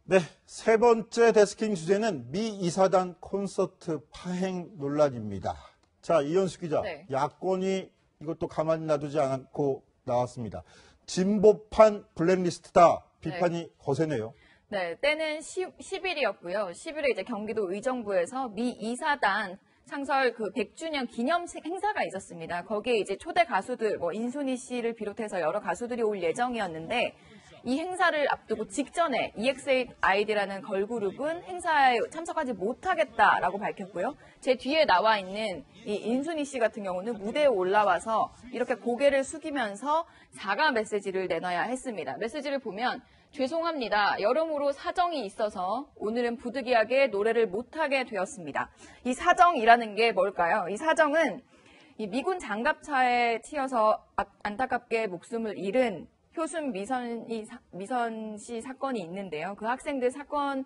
네, 세 번째 데스킹 주제는 미 이사단 콘서트 파행 논란입니다. 자, 이현수 기자, 네. 야권이 이것도 가만히 놔두지 않고 나왔습니다. 진보판 블랙리스트다 비판이 거세네요. 네, 때는 10일이었고요. 10일에 이제 경기도 의정부에서 미 이사단 창설 그 100주년 기념 행사가 있었습니다. 거기에 이제 초대 가수들, 인순이 씨를 비롯해서 여러 가수들이 올 예정이었는데 이 행사를 앞두고 직전에 EXID라는 걸그룹은 행사에 참석하지 못하겠다라고 밝혔고요. 제 뒤에 나와 있는 이 인순이 씨 같은 경우는 무대에 올라와서 이렇게 고개를 숙이면서 사과 메시지를 내놔야 했습니다. 메시지를 보면 죄송합니다. 여러모로 사정이 있어서 오늘은 부득이하게 노래를 못하게 되었습니다. 이 사정이라는 게 뭘까요? 이 사정은 이 미군 장갑차에 치여서 안타깝게 목숨을 잃은 효순 미선 씨 사건이 있는데요. 그 학생들 사건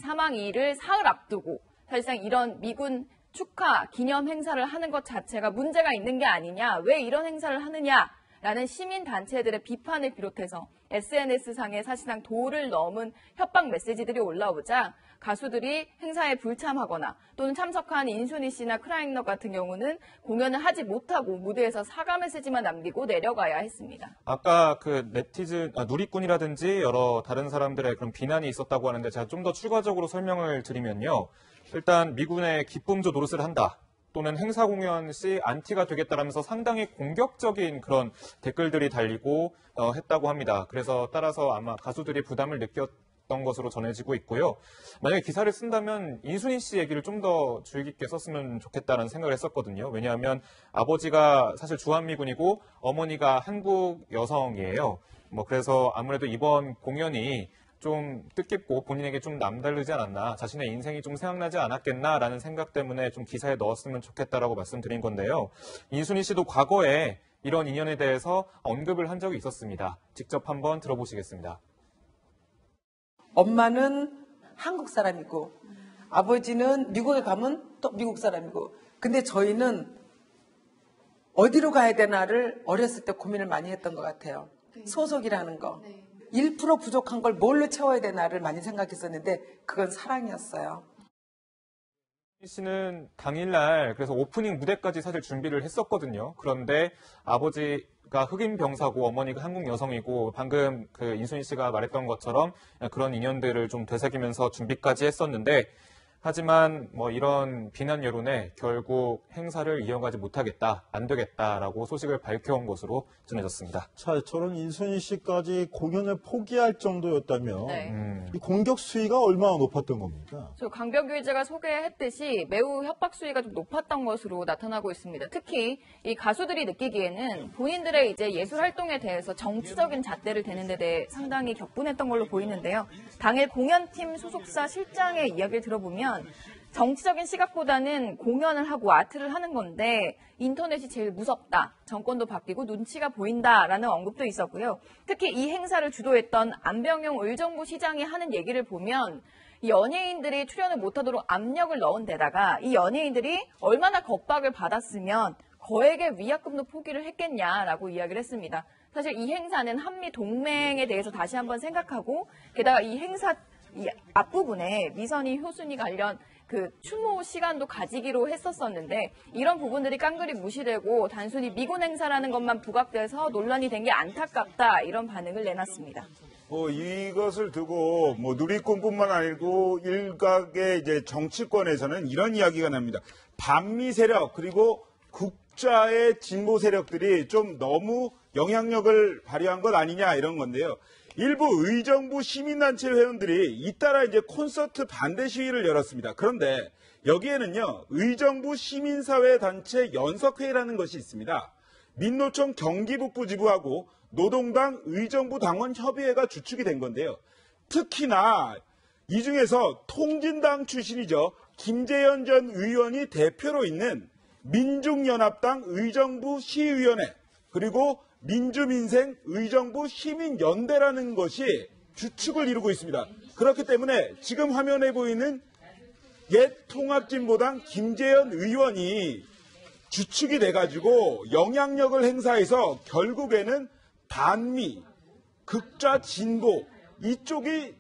사망 일을 사흘 앞두고 사실상 이런 미군 축하 기념 행사를 하는 것 자체가 문제가 있는 게 아니냐, 왜 이런 행사를 하느냐라는 시민단체들의 비판을 비롯해서 SNS상에 사실상 도를 넘은 협박 메시지들이 올라오자 가수들이 행사에 불참하거나 또는 참석한 인순이 씨나 크라잉넛 같은 경우는 공연을 하지 못하고 무대에서 사과 메시지만 남기고 내려가야 했습니다. 아까 그 누리꾼이라든지 여러 다른 사람들의 그런 비난이 있었다고 하는데 제가 좀 더 추가적으로 설명을 드리면요. 일단 미군의 기쁨조 노릇을 한다. 또는 행사 공연 시 안티가 되겠다라면서 상당히 공격적인 그런 댓글들이 달리고 했다고 합니다. 그래서 따라서 아마 가수들이 부담을 느꼈던 것으로 전해지고 있고요. 만약에 기사를 쓴다면 인순이 씨 얘기를 좀 더 주의 깊게 썼으면 좋겠다는 생각을 했었거든요. 왜냐하면 아버지가 사실 주한미군이고 어머니가 한국 여성이에요. 그래서 아무래도 이번 공연이 좀 뜻깊고 본인에게 좀 남다르지 않았나, 자신의 인생이 좀 생각나지 않았겠나라는 생각 때문에 좀 기사에 넣었으면 좋겠다라고 말씀드린 건데요. 인순이 씨도 과거에 이런 인연에 대해서 언급을 한 적이 있었습니다. 직접 한번 들어보시겠습니다. 엄마는 한국 사람이고 아버지는 미국에 가면 또 미국 사람이고, 근데 저희는 어디로 가야 되나를 어렸을 때 고민을 많이 했던 것 같아요. 소속이라는 거. 1% 부족한 걸 뭘로 채워야 되나를 많이 생각했었는데 그건 사랑이었어요. 씨는 당일날 그래서 오프닝 무대까지 사실 준비를 했었거든요. 그런데 아버지가 흑인 병사고 어머니가 한국 여성이고 방금 그 인순이 씨가 말했던 것처럼 그런 인연들을 좀 되새기면서 준비까지 했었는데 하지만 이런 비난 여론에 결국 행사를 이어가지 못하겠다, 안 되겠다라고 소식을 밝혀온 것으로 전해졌습니다. 자, 저런 인순이 씨까지 공연을 포기할 정도였다면 네. 이 공격 수위가 얼마나 높았던 겁니까? 강병규 기자가 소개했듯이 매우 협박 수위가 좀 높았던 것으로 나타나고 있습니다. 특히 이 가수들이 느끼기에는 본인들의 이제 예술 활동에 대해서 정치적인 잣대를 대는 데 대해 상당히 격분했던 걸로 보이는데요. 당일 공연팀 소속사 실장의 이야기를 들어보면 정치적인 시각보다는 공연을 하고 아트를 하는 건데 인터넷이 제일 무섭다. 정권도 바뀌고 눈치가 보인다라는 언급도 있었고요. 특히 이 행사를 주도했던 안병용 의정부 시장이 하는 얘기를 보면 이 연예인들이 출연을 못하도록 압력을 넣은 데다가 이 연예인들이 얼마나 겁박을 받았으면 거액의 위약금도 포기를 했겠냐라고 이야기를 했습니다. 사실 이 행사는 한미 동맹에 대해서 다시 한번 생각하고 게다가 이 행사 이 앞부분에 미선이 효순이 관련 그 추모 시간도 가지기로 했었었는데 이런 부분들이 깡그리 무시되고 단순히 미군 행사라는 것만 부각돼서 논란이 된 게 안타깝다, 이런 반응을 내놨습니다. 이것을 두고 누리꾼뿐만 아니고 일각의 이제 정치권에서는 이런 이야기가 납니다. 반미 세력 그리고 국자의 진보 세력들이 좀 너무 영향력을 발휘한 것 아니냐, 이런 건데요. 일부 의정부 시민단체 회원들이 잇따라 이제 콘서트 반대 시위를 열었습니다. 그런데 여기에는요, 의정부 시민사회단체 연석회의라는 것이 있습니다. 민노총 경기북부 지부하고 노동당 의정부 당원 협의회가 주축이 된 건데요. 특히나 이 중에서 통진당 출신이죠. 김재현 전 의원이 대표로 있는 민중연합당 의정부 시의원회, 그리고 민주민생 의정부 시민연대라는 것이 주축을 이루고 있습니다. 그렇기 때문에 지금 화면에 보이는 옛 통합진보당 김재현 의원이 주축이 돼가지고 영향력을 행사해서 결국에는 반미, 극좌 진보 이쪽이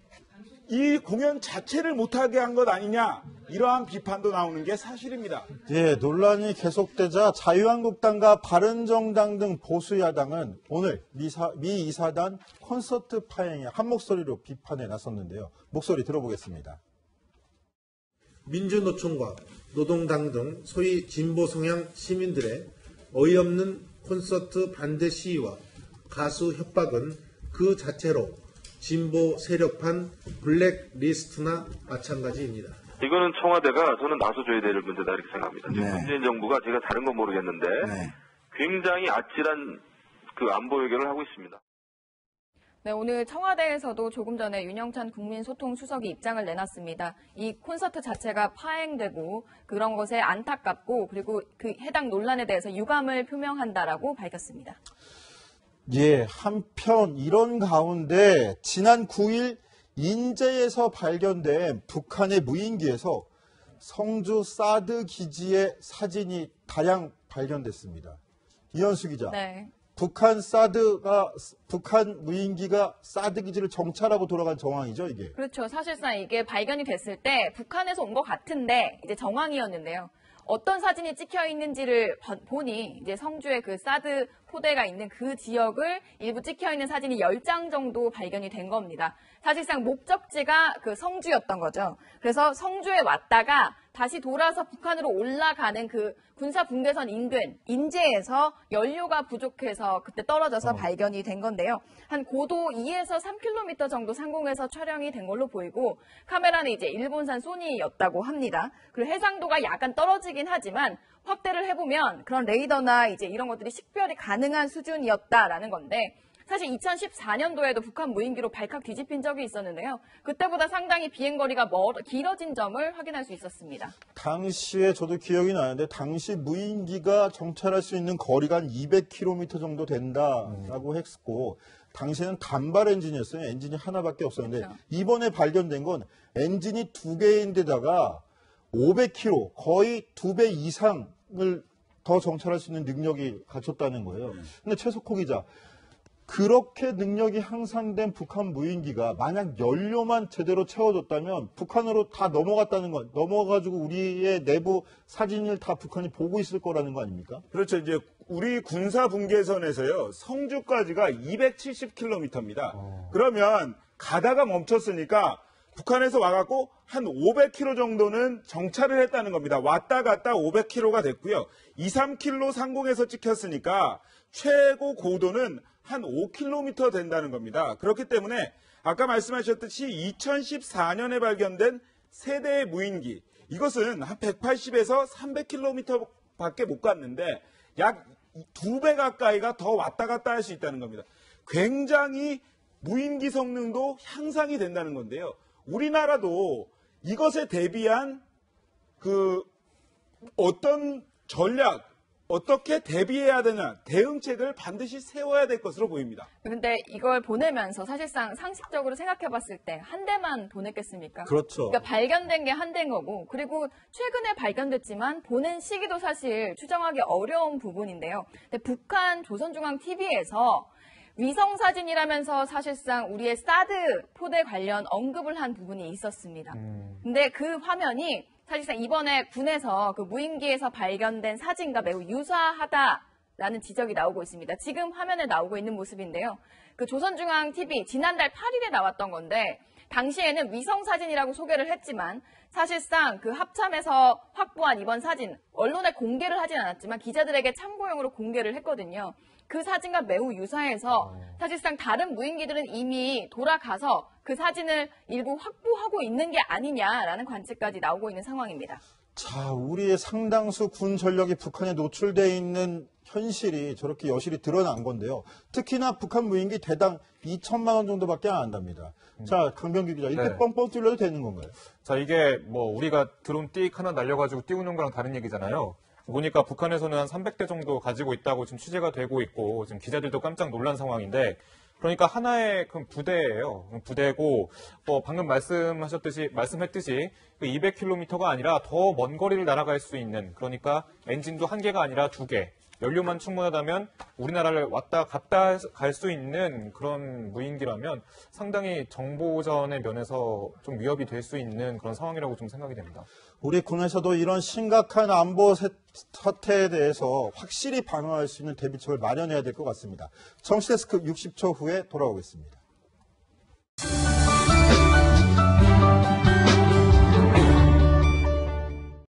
이 공연 자체를 못하게 한 것 아니냐, 이러한 비판도 나오는 게 사실입니다. 예, 논란이 계속되자 자유한국당과 바른정당 등 보수 야당은 오늘 미 이사단 콘서트 파행에 한 목소리로 비판에 나섰는데요. 목소리 들어보겠습니다. 민주노총과 노동당 등 소위 진보 성향 시민들의 어이없는 콘서트 반대 시위와 가수 협박은 그 자체로 진보 세력판 블랙리스트나 마찬가지입니다. 이거는 청와대가 저는 나서줘야 될 문제다 이렇게 생각합니다. 지금 네. 문재인 정부가 제가 다른 건 모르겠는데 네. 굉장히 아찔한 그 안보 외교를 하고 있습니다. 네, 오늘 청와대에서도 조금 전에 윤영찬 국민소통수석이 입장을 내놨습니다. 이 콘서트 자체가 파행되고 그런 것에 안타깝고 그리고 그 해당 논란에 대해서 유감을 표명한다라고 밝혔습니다. 예, 한편 이런 가운데 지난 9일 인제에서 발견된 북한의 무인기에서 성주 사드 기지의 사진이 다량 발견됐습니다. 이현수 기자. 네. 북한 무인기가 사드 기지를 정찰하고 돌아간 정황이죠, 이게. 그렇죠. 사실상 이게 발견이 됐을 때 북한에서 온 것 같은데 이제 정황이었는데요. 어떤 사진이 찍혀 있는지를 보니 이제 성주의 그 사드 포대가 있는 그 지역을 일부 찍혀 있는 사진이 10장 정도 발견이 된 겁니다. 사실상 목적지가 그 성주였던 거죠. 그래서 성주에 왔다가 다시 돌아서 북한으로 올라가는 그 군사 분계선 인근 인제에서 연료가 부족해서 그때 떨어져서 발견이 된 건데요. 한 고도 2에서 3km 정도 상공에서 촬영이 된 걸로 보이고 카메라는 이제 일본산 소니였다고 합니다. 그리고 해상도가 약간 떨어지긴 하지만 확대를 해보면 그런 레이더나 이제 이런 것들이 식별이 가능한 수준이었다라는 건데 사실 2014년도에도 북한 무인기로 발칵 뒤집힌 적이 있었는데요. 그때보다 상당히 비행거리가 길어진 점을 확인할 수 있었습니다. 당시에 저도 기억이 나는데 당시 무인기가 정찰할 수 있는 거리가 한 200km 정도 된다라고 했고 당시에는 단발 엔진이었어요. 엔진이 하나밖에 없었는데 그렇죠. 이번에 발견된 건 엔진이 2개인데다가 500km, 거의 2배 이상을 더 정찰할 수 있는 능력이 갖췄다는 거예요. 근데 최석호 기자, 그렇게 능력이 향상된 북한 무인기가 만약 연료만 제대로 채워줬다면 북한으로 다 넘어갔다는 건, 넘어가지고 우리의 내부 사진을 다 북한이 보고 있을 거라는 거 아닙니까? 그렇죠. 이제 우리 군사 분계선에서요, 성주까지가 270km입니다. 그러면 가다가 멈췄으니까 북한에서 와갖고 한 500km 정도는 정찰을 했다는 겁니다. 왔다 갔다 500km가 됐고요. 2, 3km 상공에서 찍혔으니까 최고 고도는 한 5km 된다는 겁니다. 그렇기 때문에 아까 말씀하셨듯이 2014년에 발견된 세대의 무인기, 이것은 한 180에서 300km밖에 못 갔는데 약 2배 가까이가 더 왔다 갔다 할 수 있다는 겁니다. 굉장히 무인기 성능도 향상이 된다는 건데요. 우리나라도 이것에 대비한 그 어떤 전략, 어떻게 대비해야 되나 대응책을 반드시 세워야 될 것으로 보입니다. 그런데 이걸 보내면서 사실상 상식적으로 생각해 봤을 때 한 대만 보냈겠습니까? 그렇죠. 그러니까 발견된 게 한 대인 거고 그리고 최근에 발견됐지만 보낸 시기도 사실 추정하기 어려운 부분인데요. 근데 북한 조선중앙TV에서 위성사진이라면서 사실상 우리의 사드 포대 관련 언급을 한 부분이 있었습니다. 근데 그 화면이 사실상 이번에 군에서 그 무인기에서 발견된 사진과 매우 유사하다라는 지적이 나오고 있습니다. 지금 화면에 나오고 있는 모습인데요. 그 조선중앙TV 지난달 8일에 나왔던 건데 당시에는 위성사진이라고 소개를 했지만 사실상 그 합참에서 확보한 이번 사진 언론에 공개를 하진 않았지만 기자들에게 참고용으로 공개를 했거든요. 그 사진과 매우 유사해서 사실상 다른 무인기들은 이미 돌아가서 그 사진을 일부 확보하고 있는 게 아니냐라는 관측까지 나오고 있는 상황입니다. 자, 우리의 상당수 군 전력이 북한에 노출되어 있는 현실이 저렇게 여실히 드러난 건데요. 특히나 북한 무인기 대당 2천만 원 정도밖에 안 한답니다. 자, 강병규 기자, 이렇게 네. 뻥뻥 뚫려도 되는 건가요? 자, 이게 뭐 우리가 드론 띡 하나 날려가지고 띄우는 거랑 다른 얘기잖아요. 보니까 북한에서는 한 300대 정도 가지고 있다고 지금 취재가 되고 있고 지금 기자들도 깜짝 놀란 상황인데 그러니까 하나의 큰 부대예요. 부대고 방금 말씀했듯이 그 200km가 아니라 더 먼 거리를 날아갈 수 있는 그러니까 엔진도 한 개가 아니라 두 개. 연료만 충분하다면 우리나라를 왔다 갔다 갈 수 있는 그런 무인기라면 상당히 정보전의 면에서 좀 위협이 될 수 있는 그런 상황이라고 좀 생각이 됩니다. 우리 군에서도 이런 심각한 안보 사태에 대해서 확실히 방어할 수 있는 대비책을 마련해야 될 것 같습니다. 정치데스크 60초 후에 돌아오겠습니다.